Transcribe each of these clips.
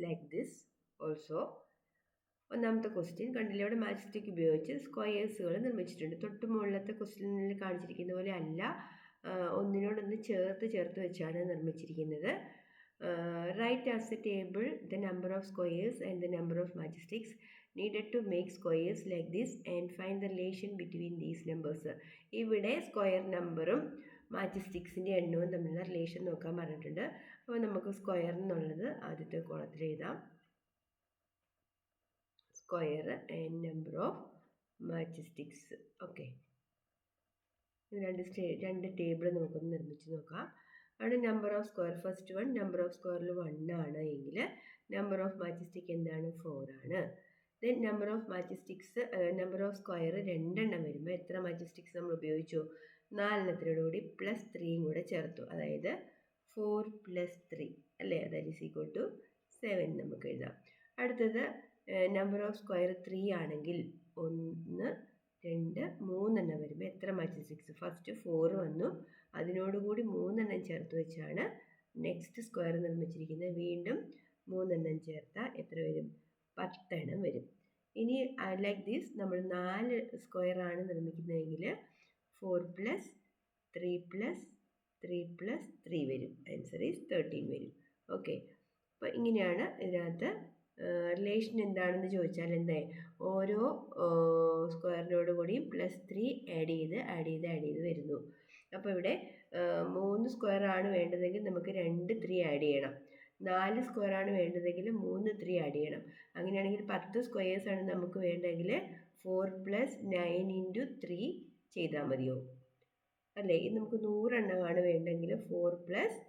like this also. ഒന്നാമത്തെ question കണ്ടില്ലേ, ഇവിടെ മാജിസ്റ്റിക് ഉപയോഗിച്ച് സ്ക്വയേഴ്സുകൾ നിർമ്മിച്ചിട്ടുണ്ട്. തൊട്ട് മുകളിലത്തെ ക്വസ്റ്റ്യനിൽ കാണിച്ചിരിക്കുന്ന പോലെ അല്ല, ഒന്നിനോടൊന്ന് ചേർത്ത് വെച്ചാണ് നിർമ്മിച്ചിരിക്കുന്നത്. Write as a table the number of squares and the number of matchsticks needed to make squares like this and find the relation between these numbers. ഇവിടെ സ്ക്വയർ നമ്പറും മാച്ചിസ്റ്റിക്സിൻ്റെ എണ്ണവും തമ്മിലുള്ള റിലേഷൻ നോക്കാൻ പറഞ്ഞിട്ടുണ്ട്. അപ്പോൾ നമുക്ക് സ്ക്വയർ എന്നുള്ളത് ആദ്യത്തെ കോളത്തിൽ എഴുതാം. Square and number of matchsticks. Okay, രണ്ട് ടേബിൾ നമുക്കൊന്ന് നിർമ്മിച്ച് നോക്കാം. അവിടെ number of square, first one number of സ്ക്വയറിൽ 1 ആണ് എങ്കിൽ നമ്പർ ഓഫ് മാച്ചിസ്റ്റിക് എന്താണ്? 4 ആണ്. Then number of matchsticks, number of square 2 വരുമ്പോൾ എത്ര മാച്ചിസ്റ്റിക്സ് നമ്മൾ ഉപയോഗിച്ചു? 4 കൂടി പ്ലസ് 3 കൂടെ ചേർത്തു, അതായത് 4 + 3 അല്ലേ, ദാറ്റ് ഈസ് ഈക്വൽ ടു 7 നമുക്ക് എഴുതാം. അടുത്തത് നമ്പർ ഓഫ് സ്ക്വയർ 3 ആണെങ്കിൽ 1, 2, 3 വരുമ്പോൾ എത്ര മാച്ചിസ്റ്റിക്സ്? ഫസ്റ്റ് 4 വന്നു, അതിനോടുകൂടി 3 ചേർത്ത് വെച്ചാണ് നെക്സ്റ്റ് സ്ക്വയർ നിർമ്മിച്ചിരിക്കുന്നത്. വീണ്ടും 3 ചേർത്താൽ എത്ര വരും? 10 വരും. ഇനി ലൈക്ക് ദിസ് നമ്മൾ 4 സ്ക്വയർ ആണ് നിർമ്മിക്കുന്നതെങ്കിൽ 4 + 3 + 3 + 3 വരും. ആൻസർ ഈസ് 13 വരും. ഓക്കെ, അപ്പോൾ ഇങ്ങനെയാണ് ഇതിനകത്ത് റിലേഷൻ എന്താണെന്ന് ചോദിച്ചാൽ എന്തായി, ഓരോ സ്ക്വയറിനോട് കൂടിയും +3 ആഡ് ചെയ്ത് വരുന്നു. അപ്പോൾ ഇവിടെ 3 സ്ക്വയർ ആണ് വേണ്ടതെങ്കിൽ നമുക്ക് 2 3 ആഡ് ചെയ്യണം. 4 സ്ക്വയർ ആണ് വേണ്ടതെങ്കിൽ 3 3 ആഡ് ചെയ്യണം. അങ്ങനെയാണെങ്കിൽ 10 സ്ക്വയേഴ്സ് ആണ് നമുക്ക് വേണ്ടതെങ്കിൽ 4 + 9 × 3 ചെയ്താൽ മതിയോ? അല്ലേ, ഇത് നമുക്ക് 100 എണ്ണമാണ് വേണ്ടെങ്കിൽ 4 +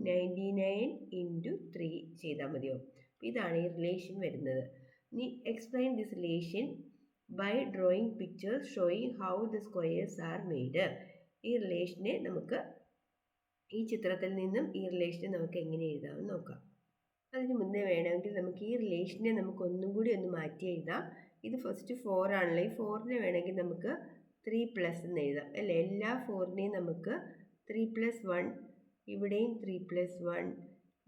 99 × 3 ചെയ്താൽ മതിയോ? ഇതാണ് ഈ റിലേഷൻ വരുന്നത്. ഇനി explain this relation by drawing pictures showing how the squares are made. ഈ റിലേഷനെ നമുക്ക് ഈ ചിത്രത്തിൽ നിന്നും ഈ റിലേഷനെ നമുക്ക് എങ്ങനെ എഴുതാമെന്ന് നോക്കാം. അതിന് മുന്നേ വേണമെങ്കിൽ നമുക്ക് ഈ റിലേഷനെ നമുക്ക് ഒന്നും കൂടി ഒന്ന് മാറ്റി എഴുതാം. ഇത് ഫസ്റ്റ് 4 ആണല്ലോ, ഈ 4നെ വേണമെങ്കിൽ നമുക്ക് 3+ എന്ന് എഴുതാം അല്ലേ. എല്ലാ 4നെയും നമുക്ക് 3 + 1, ഇവിടെയും 3 + 1,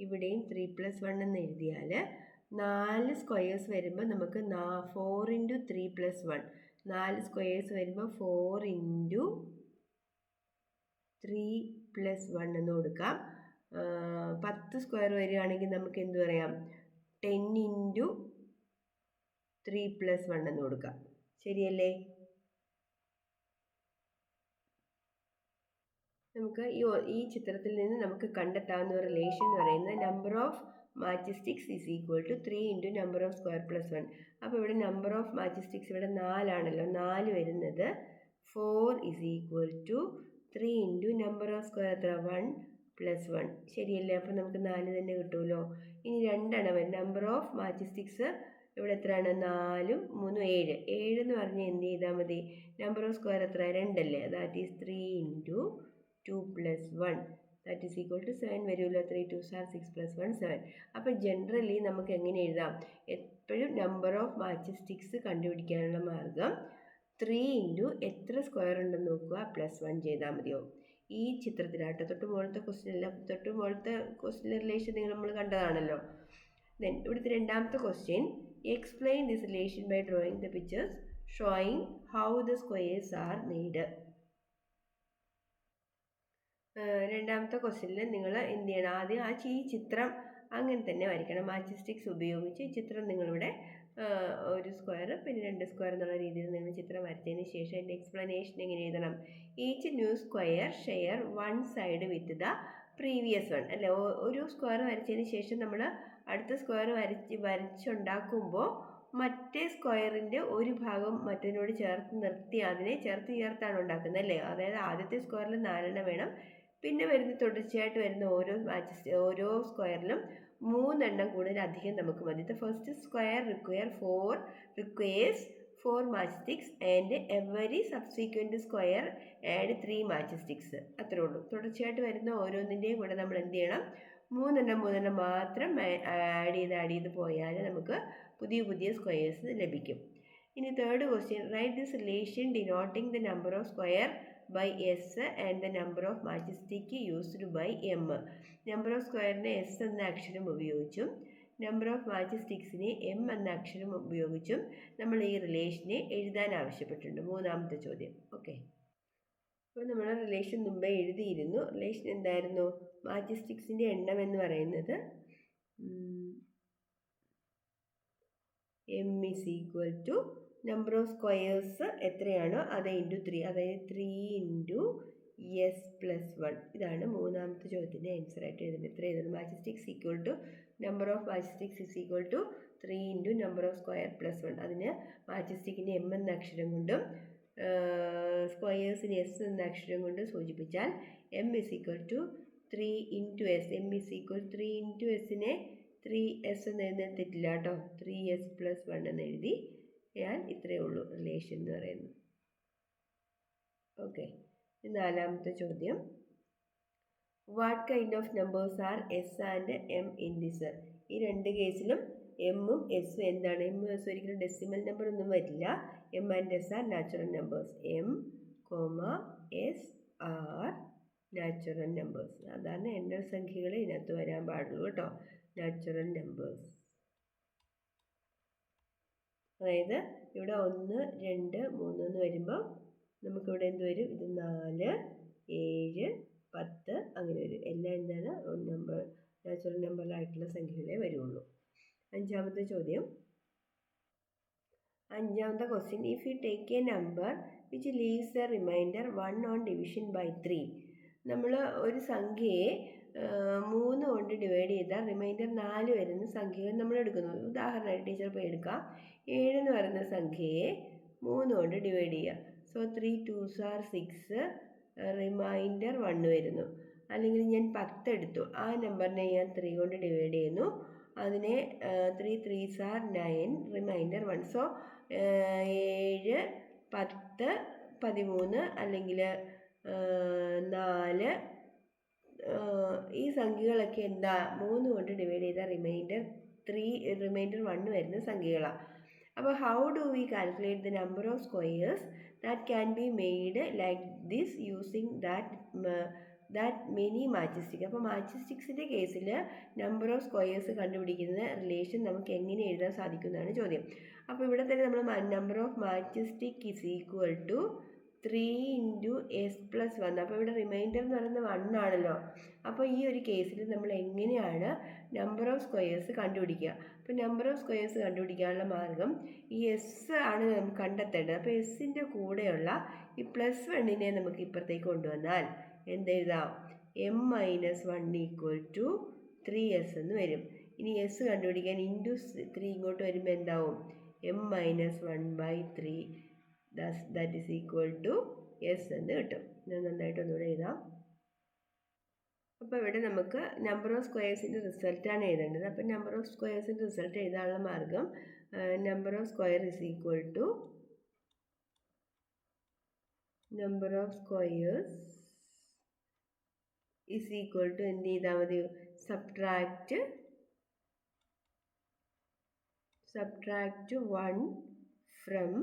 ഇവിടെയും 3 + 1 എന്ന് എഴുതിയാൽ 4 സ്ക്വയേഴ്സ് വരുമ്പോൾ നമുക്ക് 4 × 3 + 1, 4 സ്ക്വയേഴ്സ് വരുമ്പോൾ 4 × 3 + 1 എന്ന് കൊടുക്കാം. 10 സ്ക്വയർ വരികയാണെങ്കിൽ നമുക്ക് എന്ത് പറയാം? 10 × 3 + 1 എന്ന് കൊടുക്കാം. ശരിയല്ലേ? നമുക്ക് ഈ ചിത്രത്തിൽ നിന്ന് നമുക്ക് കണ്ടെത്താവുന്ന റിലേഷൻ എന്ന് പറയുന്നത് number of matchsticks is equal to 3 × number of square + 1. അപ്പോൾ ഇവിടെ നമ്പർ ഓഫ് മാച്ചിസ്റ്റിക്സ് ഇവിടെ 4 ആണല്ലോ, 4 വരുന്നത് 4 is equal to 3 × number of square എത്ര? 1 + 1. ശരിയല്ലേ? അപ്പോൾ നമുക്ക് 4 തന്നെ കിട്ടുമല്ലോ. ഇനി 2 വരും. നമ്പർ ഓഫ് മാച്ചിസ്റ്റിക്സ് ഇവിടെ എത്രയാണ്? 4 ഉം 3 7. 7 എന്ന് പറഞ്ഞാൽ എന്ത് ചെയ്താൽ മതി? നമ്പർ ഓഫ് സ്ക്വയർ എത്ര? 2 അല്ലേ, that is 3 × 2 + 1 that is equal to 7 വരുമല്ലോ. 3 2s are 6 + 1 7. അപ്പോൾ ജനറലി നമുക്ക് എങ്ങനെ എഴുതാം? എപ്പോഴും നമ്പർ ഓഫ് മാച്ചിസ്റ്റിക്സ് കണ്ടുപിടിക്കാനുള്ള മാർഗം 3 × എത്ര സ്ക്വയർ ഉണ്ടെന്ന് നോക്കുക +1 ചെയ്താൽ മതിയോ? ഈ ചിത്രത്തിലാട്ടോ, തൊട്ട് മുകളിലത്തെ ക്വസ്റ്റ്യൻ റിലേഷൻ നമ്മൾ കണ്ടതാണല്ലോ. ദെൻ ഇവിടുത്തെ രണ്ടാമത്തെ question, explain this relation by drawing the pictures showing how the squares are made. രണ്ടാമത്തെ ക്വസ്റ്റ്യനിൽ നിങ്ങൾ എന്ത് ചെയ്യണം? ആദ്യം ഈ ചിത്രം അങ്ങനെ തന്നെ വരയ്ക്കണം. മാച്ചിസ്റ്റിക്സ് ഉപയോഗിച്ച് ചിത്രം നിങ്ങളിവിടെ ഒരു സ്ക്വയർ പിന്നെ 2 സ്ക്വയർ എന്നുള്ള രീതിയിൽ നിങ്ങൾ ചിത്രം വരച്ചതിന് ശേഷം അതിൻ്റെ എക്സ്പ്ലനേഷൻ എങ്ങനെ എഴുതണം? Each nu square share 1 side with the previous one അല്ലേ. ഒരു സ്ക്വയർ വരച്ചതിന് ശേഷം നമ്മൾ അടുത്ത സ്ക്വയർ വരച്ചുണ്ടാക്കുമ്പോൾ മറ്റേ സ്ക്വയറിൻ്റെ ഒരു ഭാഗം മറ്റതിനോട് ചേർത്ത് നിർത്തി അതിനെ ചേർത്താണ് ഉണ്ടാക്കുന്നത് അല്ലേ. അതായത് ആദ്യത്തെ സ്ക്വയറിൽ 4 വേണം, പിന്നെ തുടർച്ചയായിട്ട് വരുന്ന ഓരോ സ്ക്വയറിലും 3 കൂടുതൽ അധികം നമുക്ക് മതി. The first square requires 4 matchsticks and every subsequent square add 3 matchsticks. അത്രേ ഉള്ളൂ. തുടർച്ചയായിട്ട് വരുന്ന ഓരോന്നിൻ്റെയും കൂടെ നമ്മൾ എന്ത് ചെയ്യണം? 3 മാത്രം ആഡ് ചെയ്ത് പോയാൽ നമുക്ക് പുതിയ സ്ക്വയേഴ്സ് ലഭിക്കും. ഇനി third question, write this relation denoting the number of square by s and the number of matchstick used by m. Number of സ്ക്വയറിനെ s എന്ന അക്ഷരം ഉപയോഗിച്ചും നമ്പർ ഓഫ് മാച്ച് സ്റ്റിക്സിനെ എം എന്ന അക്ഷരം ഉപയോഗിച്ചും നമ്മൾ ഈ റിലേഷനെ എഴുതാൻ ആവശ്യപ്പെട്ടിട്ടുണ്ട്. മൂന്നാമത്തെ ചോദ്യം. ഓക്കെ, അപ്പോൾ നമ്മൾ റിലേഷൻ മുമ്പേ എഴുതിയിരുന്നു. റിലേഷൻ എന്തായിരുന്നു? മാച്ച് സ്റ്റിക്സിൻ്റെ എണ്ണം എന്ന് പറയുന്നത് M is equal to number of squares എത്രയാണോ അത് ഇൻറ്റു 3, അതായത് 3 ഇൻറ്റു എസ് പ്ലസ് 1. ഇതാണ് മൂന്നാമത്തെ ചോദ്യത്തിൻ്റെ ആൻസർ ആയിട്ട് എഴുതുന്നത്. ഇത്ര എഴുതുന്നത് match sticks equal to number of match sticks is equal to 3 into number of square plus 1. അതിന് മാച്ച് സ്റ്റിക്കിന് എം എന്ന അക്ഷരം കൊണ്ടും സ്ക്വയേഴ്സിന് എസ് എന്ന അക്ഷരം കൊണ്ട് സൂചിപ്പിച്ചാൽ M is equal to 3 into S. M is equal 3 into എസിനെ 3s എന്ന് എഴുതാൻ തെറ്റില്ല കേട്ടോ. 3s പ്ലസ് 1 എന്ന് എഴുതി ഞാൻ ഇത്രയേ ഉള്ളൂ റിലേഷൻ എന്ന് പറയുന്നത്. ഓക്കെ, നാലാമത്തെ ചോദ്യം. What kind of numbers are S and M in this? ഈ രണ്ട് കേസിലും എമ്മും എസും എന്താണ്? എം എസ് ഒരിക്കലും ഡെസിമൽ നമ്പർ ഒന്നും വരില്ല. M and S are natural numbers. M S are natural numbers. സാധാരണ എണ്ണൽ സംഖ്യകൾ ഇതിനകത്ത് വരാൻ പാടുള്ളൂ കേട്ടോ. നാച്ചുറൽ നമ്പേഴ്സ്, അതായത് ഇവിടെ 1, 2, 3 എന്ന് വരുമ്പോൾ നമുക്കിവിടെ എന്ത് വരും? ഇത് 4, 7, 10 അങ്ങനെ വരും. എല്ലാം എന്താണ്? നമ്പർ നാച്ചുറൽ നമ്പറിലായിട്ടുള്ള സംഖ്യകളെ വരുള്ളൂ. അഞ്ചാമത്തെ ചോദ്യം. അഞ്ചാമത്തെ question. If you take a number which leaves a remainder 1 on division by 3. നമ്മൾ ഒരു സംഖ്യയെ 3 കൊണ്ട് ഡിവൈഡ് ചെയ്താൽ റിമൈൻഡർ 4 വരുന്ന സംഖ്യകൾ നമ്മൾ എടുക്കുന്നു. ഉദാഹരണമായിട്ട് ടീച്ചർ ഇപ്പോൾ എടുക്കാം. 7 എന്ന് പറയുന്ന സംഖ്യയെ 3 കൊണ്ട് ഡിവൈഡ് ചെയ്യുക. സോ 3 2s are 6, റിമൈൻഡർ 1 വരുന്നു. അല്ലെങ്കിൽ ഞാൻ 10 എടുത്തു, ആ നമ്പറിനെ ഞാൻ 3 കൊണ്ട് ഡിവൈഡ് ചെയ്യുന്നു. അതിനെ 3 3s are 9, റിമൈൻഡർ 1. സോ 7, 10, 13 അല്ലെങ്കിൽ 4 ഈ സംഖ്യകളൊക്കെ എന്താ? 3 കൊണ്ട് ഡിവൈഡ് ചെയ്ത റിമൈൻഡർ 1 വരുന്ന സംഖ്യകളാണ്. അപ്പോൾ how do we calculate the number of squares that can be made like this using that many match sticks? അപ്പോൾ മാച്ച് സ്റ്റിക്സിൻ്റെ കേസിൽ നമ്പർ ഓഫ് സ്ക്വയേഴ്സ് കണ്ടുപിടിക്കുന്ന റിലേഷൻ നമുക്ക് എങ്ങനെ എഴുതാൻ സാധിക്കുന്നതാണ് ചോദ്യം. അപ്പോൾ ഇവിടെ തന്നെ നമ്മൾ number of match stick is equal to 3 into S plus 1. അപ്പോൾ ഇവിടെ റിമൈൻഡർ എന്ന് പറയുന്നത് 1 ആണല്ലോ. അപ്പോൾ ഈ ഒരു കേസിൽ നമ്മൾ എങ്ങനെയാണ് നമ്പർ ഓഫ് സ്ക്വയേഴ്സ് കണ്ടുപിടിക്കുക? അപ്പോൾ നമ്പർ ഓഫ് സ്ക്വയേഴ്സ് കണ്ടുപിടിക്കാനുള്ള മാർഗം ഈ എസ് ആണ് നമുക്ക് കണ്ടെത്തേണ്ടത്. അപ്പോൾ എസിൻ്റെ കൂടെയുള്ള ഈ പ്ലസ് 1നെ നമുക്ക് ഇപ്പുറത്തേക്ക് കൊണ്ടുവന്നാൽ എന്തെഴുതാം? M minus 1 equal to 3s എന്ന് വരും. ഇനി എസ് കണ്ടുപിടിക്കാൻ ഇൻറ്റു 3 ഇങ്ങോട്ട് വരുമ്പോൾ എന്താവും? M minus 1/3 that is equal to S എന്ന് കിട്ടും. ഞാൻ നന്നായിട്ട് ഒന്നുകൂടെ എഴുതാം. അപ്പോൾ ഇവിടെ നമുക്ക് നമ്പർ ഓഫ് സ്ക്വയേഴ്സിൻ്റെ റിസൾട്ടാണ് എഴുതേണ്ടത്. അപ്പോൾ നമ്പർ ഓഫ് സ്ക്വയേഴ്സിൻ്റെ റിസൾട്ട് എഴുതാനുള്ള മാർഗം number of square is equal to number of squares is equal to എന്ത് ചെയ്താൽ മതി? Subtract 1 from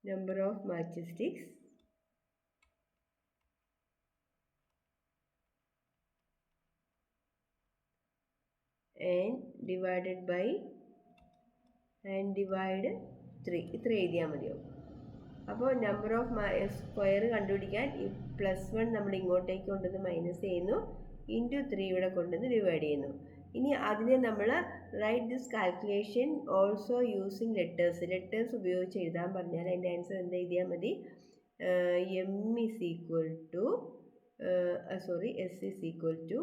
number of matchsticks and divide 3. ഇത്ര എഴുതിയാൽ മതിയാവും. അപ്പോൾ നമ്പർ ഓഫ് സ്ക്വയർ കണ്ടുപിടിക്കാൻ ഈ +1 നമ്മൾ ഇങ്ങോട്ടേക്ക് കൊണ്ടുവന്ന് മൈനസ് ചെയ്യുന്നു, ഇൻറ്റു 3 ഇവിടെ കൊണ്ടുവന്ന് ഡിവൈഡ് ചെയ്യുന്നു. ഇനി അതിനെ നമ്മൾ write this calculation also using letters ഉപയോഗിച്ച് എഴുതാൻ പറഞ്ഞാൽ അതിൻ്റെ ആൻസർ എന്താ എഴുതിയാൽ മതി? M is equal to S is equal to